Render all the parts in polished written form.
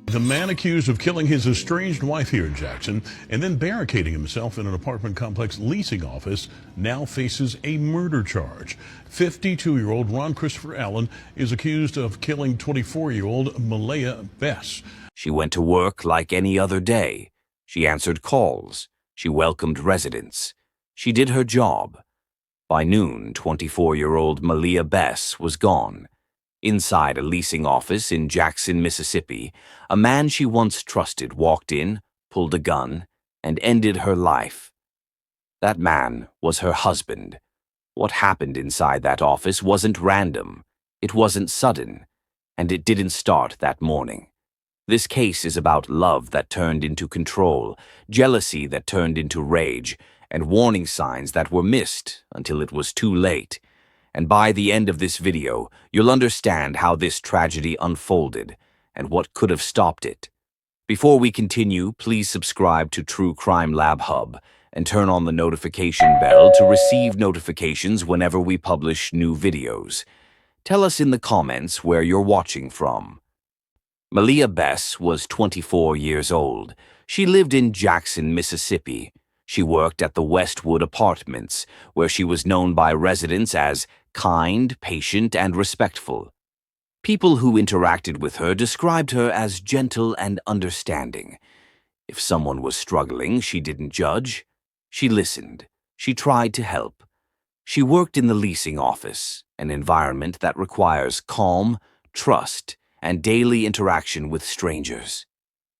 The man accused of killing his estranged wife here in Jackson and then barricading himself in an apartment complex leasing office now faces a murder charge. 52-year-old Ron Christopher Allen is accused of killing 24-year-old Maleah Bess. She went to work like any other day. She answered calls. She welcomed residents. She did her job. By noon, 24-year-old Maleah Bess was gone. Inside a leasing office in Jackson, Mississippi, a man she once trusted walked in, pulled a gun, and ended her life. That man was her husband. What happened inside that office wasn't random, it wasn't sudden, and it didn't start that morning. This case is about love that turned into control, jealousy that turned into rage, and warning signs that were missed until it was too late. And by the end of this video, you'll understand how this tragedy unfolded and what could have stopped it. Before we continue, please subscribe to True Crime Lab Hub and turn on the notification bell to receive notifications whenever we publish new videos. Tell us in the comments where you're watching from. Maleah Bess was 24 years old. She lived in Jackson, Mississippi. She worked at the Westwood Apartments, where she was known by residents as kind, patient, and respectful. People who interacted with her described her as gentle and understanding. If someone was struggling, she didn't judge. She listened. She tried to help. She worked in the leasing office, an environment that requires calm, trust, and daily interaction with strangers.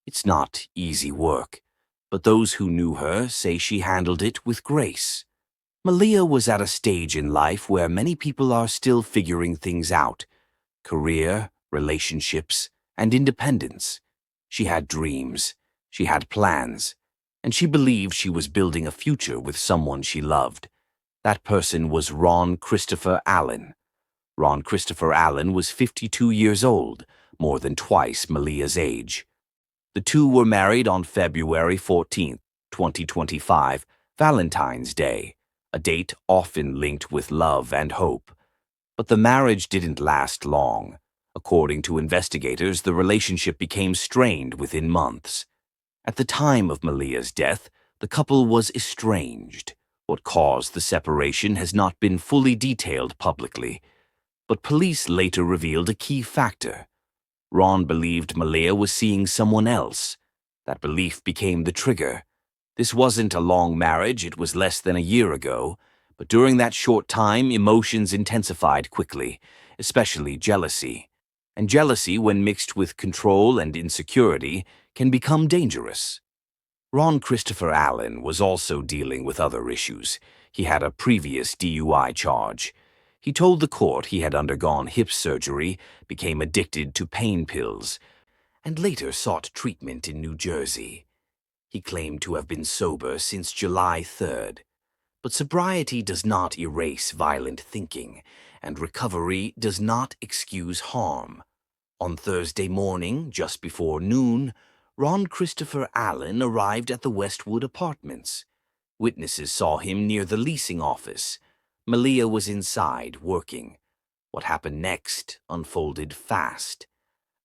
It's not easy work, but those who knew her say she handled it with grace. Maleah was at a stage in life where many people are still figuring things out: career, relationships, and independence. She had dreams, she had plans, and she believed she was building a future with someone she loved. That person was Ron Christopher Allen. Ron Christopher Allen was 52 years old, more than twice Maleah's age. The two were married on February 14, 2025, Valentine's Day, a date often linked with love and hope. But the marriage didn't last long. According to investigators, the relationship became strained within months. At the time of Maleah's death, the couple was estranged. What caused the separation has not been fully detailed publicly, but police later revealed a key factor. Ron believed Maleah was seeing someone else. That belief became the trigger. This wasn't a long marriage, it was less than a year ago, but during that short time, emotions intensified quickly, especially jealousy. And jealousy, when mixed with control and insecurity, can become dangerous. Ron Christopher Allen was also dealing with other issues. He had a previous DUI charge. He told the court he had undergone hip surgery, became addicted to pain pills, and later sought treatment in New Jersey. He claimed to have been sober since July 3rd. But sobriety does not erase violent thinking, and recovery does not excuse harm. On Thursday morning, just before noon, Ron Christopher Allen arrived at the Westwood Apartments. Witnesses saw him near the leasing office. Maleah was inside, working. What happened next unfolded fast.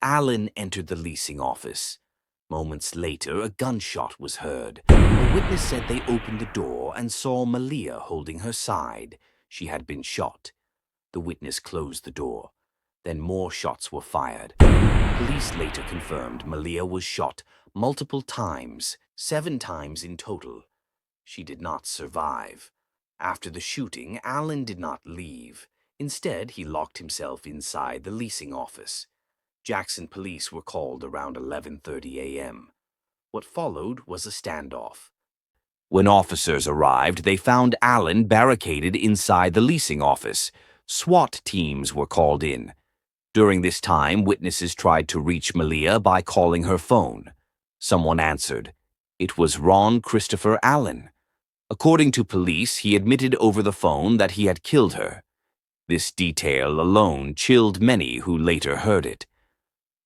Allen entered the leasing office. Moments later, a gunshot was heard. A witness said they opened the door and saw Maleah holding her side. She had been shot. The witness closed the door. Then more shots were fired. Police later confirmed Maleah was shot multiple times, 7 times in total. She did not survive. After the shooting, Allen did not leave. Instead, he locked himself inside the leasing office. Jackson police were called around 11:30 a.m. What followed was a standoff. When officers arrived, they found Allen barricaded inside the leasing office. SWAT teams were called in. During this time, witnesses tried to reach Maleah by calling her phone. Someone answered. It was Ron Christopher Allen. According to police, he admitted over the phone that he had killed her. This detail alone chilled many who later heard it.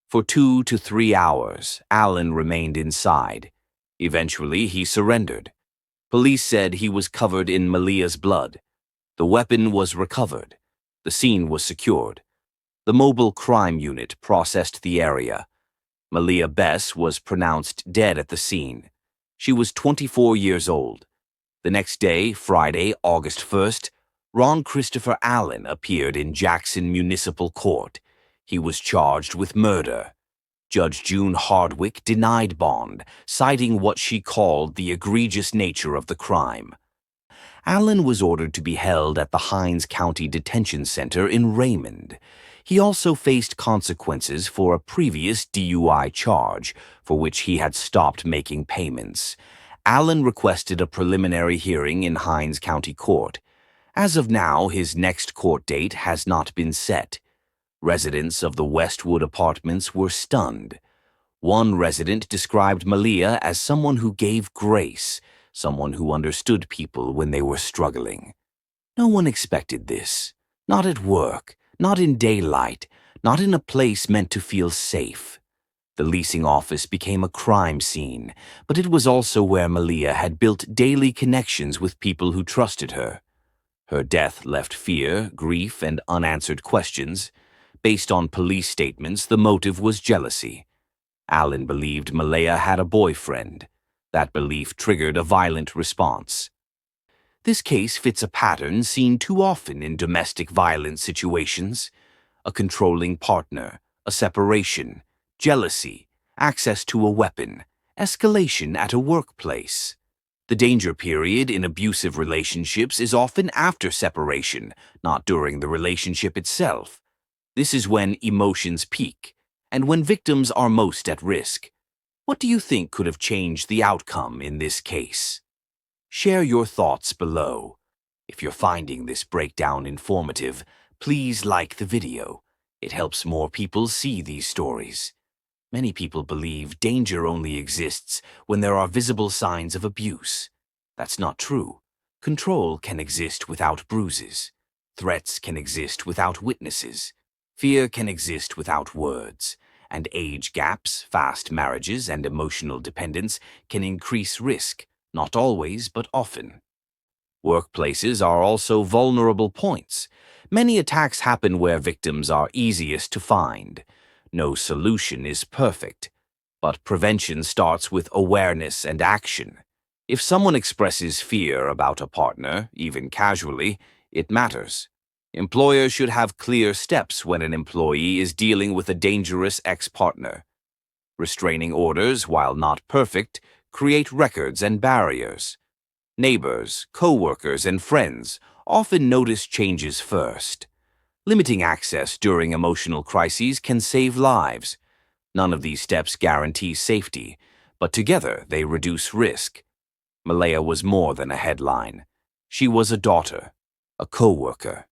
For 2 to 3 hours, Allen remained inside. Eventually, he surrendered. Police said he was covered in Maleah's blood. The weapon was recovered. The scene was secured. The mobile crime unit processed the area. Maleah Bess was pronounced dead at the scene. She was 24 years old. The next day, Friday, August 1st, Ron Christopher Allen appeared in Jackson Municipal Court. He was charged with murder. Judge June Hardwick denied bond, citing what she called the egregious nature of the crime. Allen was ordered to be held at the Hinds County Detention Center in Raymond. He also faced consequences for a previous DUI charge, for which he had stopped making payments. Allen requested a preliminary hearing in Hinds County Court. As of now, his next court date has not been set. Residents of the Westwood apartments were stunned. One resident described Maleah as someone who gave grace, someone who understood people when they were struggling. No one expected this. Not at work, not in daylight, not in a place meant to feel safe. The leasing office became a crime scene, but it was also where Maleah had built daily connections with people who trusted her. Her death left fear, grief, and unanswered questions. Based on police statements, the motive was jealousy. Allen believed Maleah had a boyfriend. That belief triggered a violent response. This case fits a pattern seen too often in domestic violence situations: a controlling partner, a separation, jealousy, access to a weapon, escalation at a workplace. The danger period in abusive relationships is often after separation, not during the relationship itself. This is when emotions peak, and when victims are most at risk. What do you think could have changed the outcome in this case? Share your thoughts below. If you're finding this breakdown informative, please like the video. It helps more people see these stories. Many people believe danger only exists when there are visible signs of abuse. That's not true. Control can exist without bruises. Threats can exist without witnesses. Fear can exist without words. And age gaps, fast marriages, and emotional dependence can increase risk, not always, but often. Workplaces are also vulnerable points. Many attacks happen where victims are easiest to find. No solution is perfect, but prevention starts with awareness and action. If someone expresses fear about a partner, even casually, it matters. Employers should have clear steps when an employee is dealing with a dangerous ex-partner. Restraining orders, while not perfect, create records and barriers. Neighbors, co-workers, and friends often notice changes first. Limiting access during emotional crises can save lives. None of these steps guarantee safety, but together they reduce risk. Maleah was more than a headline. She was a daughter, a co-worker,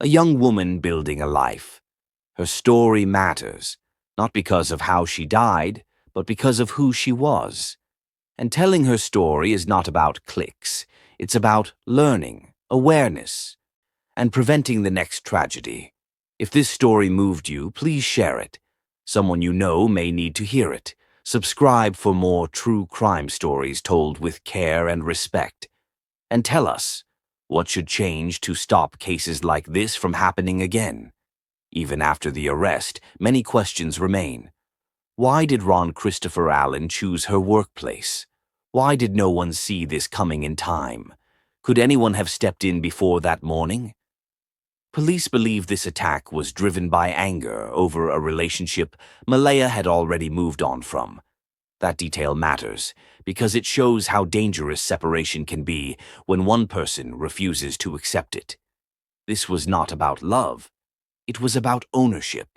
a young woman building a life. Her story matters, not because of how she died, but because of who she was. And telling her story is not about clicks. It's about learning, awareness, and preventing the next tragedy. If this story moved you, please share it. Someone you know may need to hear it. Subscribe for more true crime stories told with care and respect. And tell us, what should change to stop cases like this from happening again? Even after the arrest, many questions remain. Why did Ron Christopher Allen choose her workplace? Why did no one see this coming in time? Could anyone have stepped in before that morning? Police believe this attack was driven by anger over a relationship Maleah had already moved on from. That detail matters because it shows how dangerous separation can be when one person refuses to accept it. This was not about love. It was about ownership.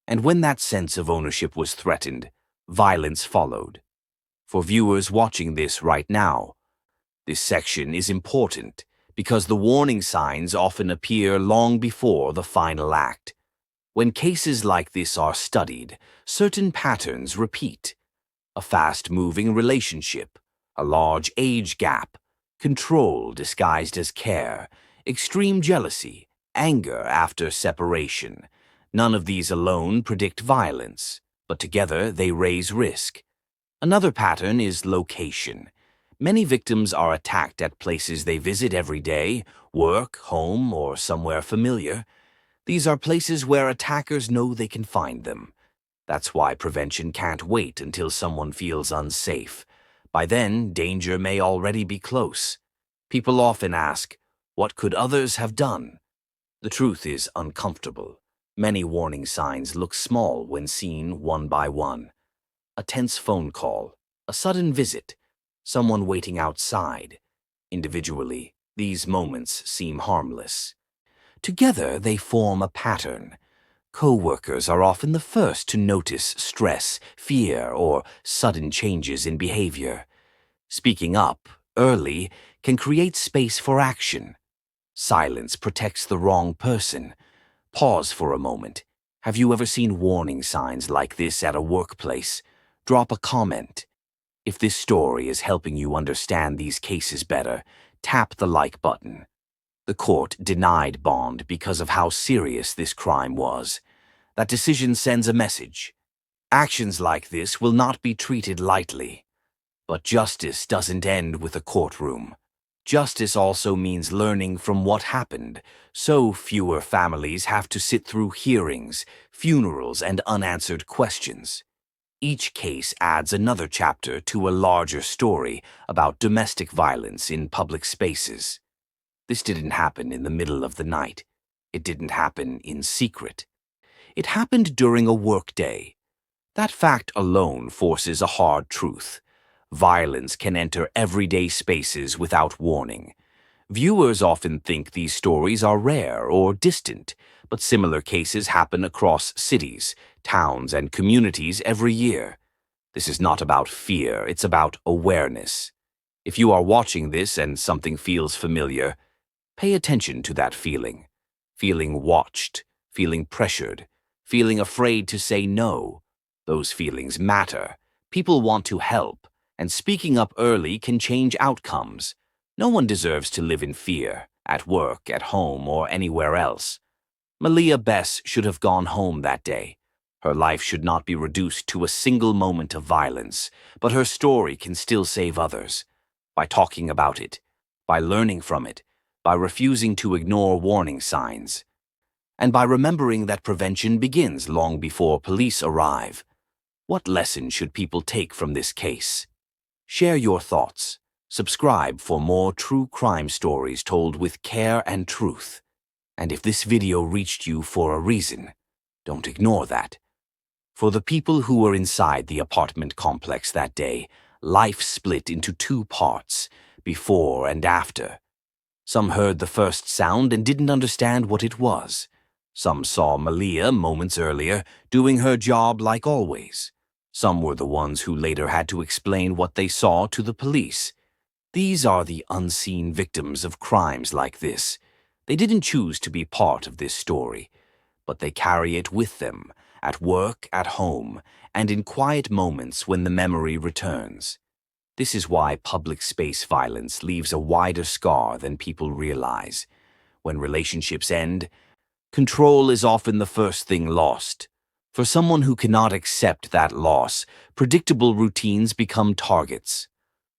And when that sense of ownership was threatened, violence followed. For viewers watching this right now, this section is important because the warning signs often appear long before the final act. When cases like this are studied, certain patterns repeat. A fast-moving relationship, a large age gap, control disguised as care, extreme jealousy, anger after separation. None of these alone predict violence, but together they raise risk. Another pattern is location. Many victims are attacked at places they visit every day, work, home, or somewhere familiar. These are places where attackers know they can find them. That's why prevention can't wait until someone feels unsafe. By then, danger may already be close. People often ask, what could others have done? The truth is uncomfortable. Many warning signs look small when seen one by one. A tense phone call, a sudden visit, someone waiting outside. Individually, these moments seem harmless. Together, they form a pattern. Co-workers are often the first to notice stress, fear, or sudden changes in behavior. Speaking up early can create space for action. Silence protects the wrong person. Pause for a moment. Have you ever seen warning signs like this at a workplace? Drop a comment. If this story is helping you understand these cases better, tap the like button. The court denied bond because of how serious this crime was. That decision sends a message. Actions like this will not be treated lightly. But justice doesn't end with a courtroom. Justice also means learning from what happened, so fewer families have to sit through hearings, funerals, and unanswered questions. Each case adds another chapter to a larger story about domestic violence in public spaces. This didn't happen in the middle of the night. It didn't happen in secret. It happened during a workday. That fact alone forces a hard truth. Violence can enter everyday spaces without warning. Viewers often think these stories are rare or distant, but similar cases happen across cities, towns, and communities every year. This is not about fear, it's about awareness. If you are watching this and something feels familiar, pay attention to that feeling. Feeling watched, feeling pressured, feeling afraid to say no. Those feelings matter. People want to help, and speaking up early can change outcomes. No one deserves to live in fear, at work, at home, or anywhere else. Maleah Bess should have gone home that day. Her life should not be reduced to a single moment of violence, but her story can still save others. By talking about it, by learning from it, by refusing to ignore warning signs, and by remembering that prevention begins long before police arrive. What lesson should people take from this case? Share your thoughts. Subscribe for more true crime stories told with care and truth. And if this video reached you for a reason, don't ignore that. For the people who were inside the apartment complex that day, life split into two parts, before and after. Some heard the first sound and didn't understand what it was. Some saw Maleah moments earlier, doing her job like always. Some were the ones who later had to explain what they saw to the police. These are the unseen victims of crimes like this. They didn't choose to be part of this story, but they carry it with them, at work, at home, and in quiet moments when the memory returns. This is why public space violence leaves a wider scar than people realize. When relationships end, control is often the first thing lost. For someone who cannot accept that loss, predictable routines become targets.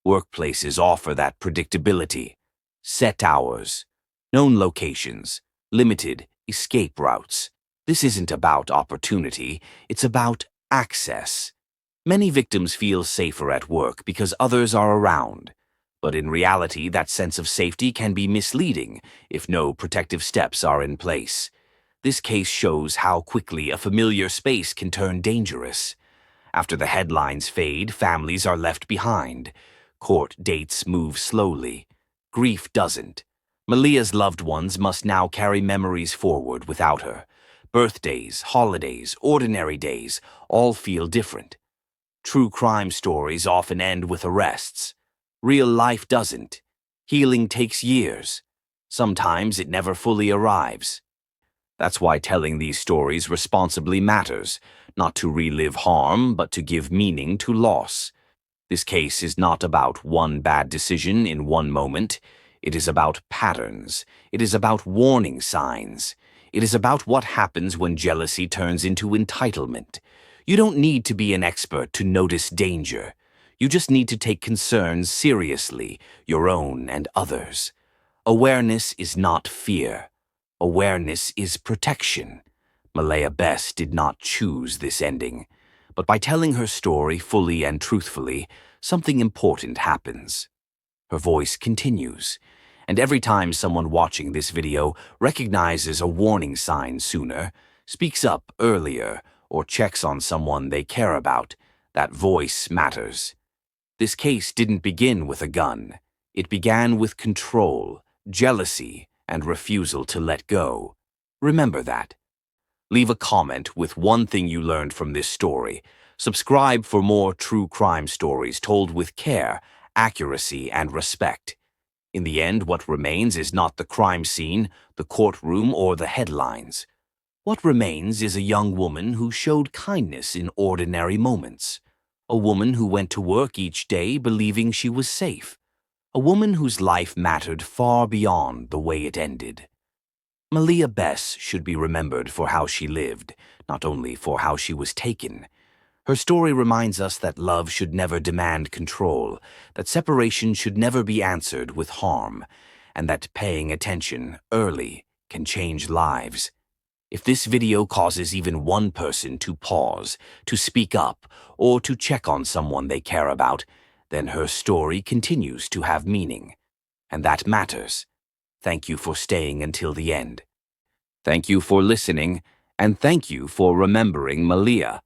Workplaces offer that predictability. Set hours, known locations, limited escape routes. This isn't about opportunity, it's about access. Many victims feel safer at work because others are around. But in reality, that sense of safety can be misleading if no protective steps are in place. This case shows how quickly a familiar space can turn dangerous. After the headlines fade, families are left behind. Court dates move slowly. Grief doesn't. Maleah's loved ones must now carry memories forward without her. Birthdays, holidays, ordinary days all feel different. True crime stories often end with arrests. Real life doesn't. Healing takes years. Sometimes it never fully arrives. That's why telling these stories responsibly matters, not to relive harm, but to give meaning to loss. This case is not about one bad decision in one moment. It is about patterns. It is about warning signs. It is about what happens when jealousy turns into entitlement. You don't need to be an expert to notice danger. You just need to take concerns seriously, your own and others. Awareness is not fear. Awareness is protection. Maleah Bess did not choose this ending. But by telling her story fully and truthfully, something important happens. Her voice continues, and every time someone watching this video recognizes a warning sign sooner, speaks up earlier, or checks on someone they care about, that voice matters. This case didn't begin with a gun. It began with control, jealousy, and refusal to let go. Remember that. Leave a comment with one thing you learned from this story. Subscribe for more true crime stories told with care, accuracy, and respect. In the end, what remains is not the crime scene, the courtroom, or the headlines. What remains is a young woman who showed kindness in ordinary moments. A woman who went to work each day believing she was safe. A woman whose life mattered far beyond the way it ended. Maleah Bess should be remembered for how she lived, not only for how she was taken. Her story reminds us that love should never demand control, that separation should never be answered with harm, and that paying attention early can change lives. If this video causes even one person to pause, to speak up, or to check on someone they care about, then her story continues to have meaning. And that matters. Thank you for staying until the end. Thank you for listening, and thank you for remembering Maleah.